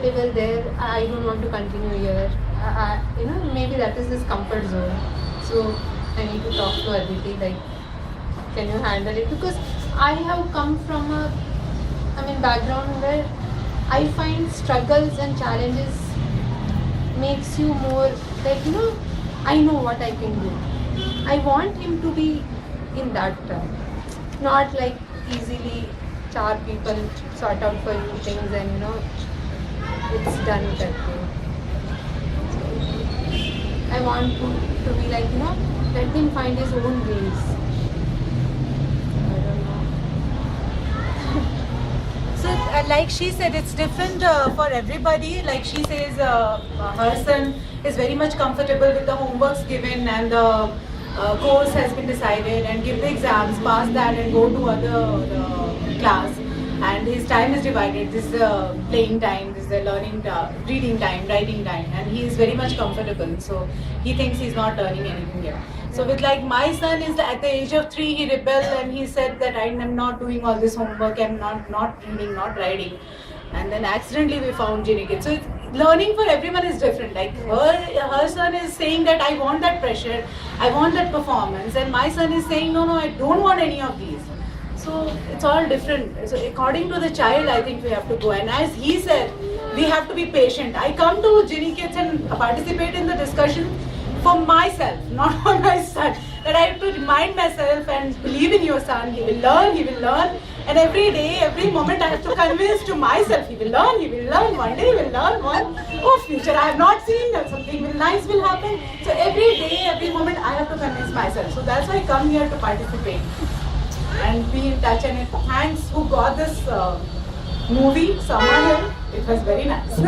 level there. I don't want to continue here. Maybe that is his comfort zone. So I need to talk to Aditi. Like, can you handle it? Because I have come from background where I find struggles and challenges makes you more like I know what I can do. I want him to be in that term, not like easily char people sort out for you things and it's done that way. I want to be like let him find his own ways. I don't know. So, like she said, it's different for everybody. Like she says, her son is very much comfortable with the homeworks given and the course has been decided and give the exams, pass that and go to other class. And his time is divided. This is playing time, this is learning, reading time, writing time, and he is very much comfortable. So he thinks he's not learning anything here. So with like my son is at the age of 3, he rebelled and he said that I am not doing all this homework, I'm not reading, not writing. And then accidentally we found Jinikit. So learning for everyone is different. Like her son is saying that I want that pressure, I want that performance, and my son is saying no, I don't want any of these. So it's all different. So according to the child, I think we have to go. And as he said, we have to be patient. I come to Ginny Kids and participate in the discussion for myself, not for my son. That I have to remind myself and believe in your son. He will learn, he will learn. And every day, every moment I have to convince to myself, he will learn, he will learn. One day he will learn. Future I have not seen that something nice will happen. So every day, every moment I have to convince myself. So that's why I come here to participate and be in touch. And thanks who got this movie, Summer Hill. It was very nice.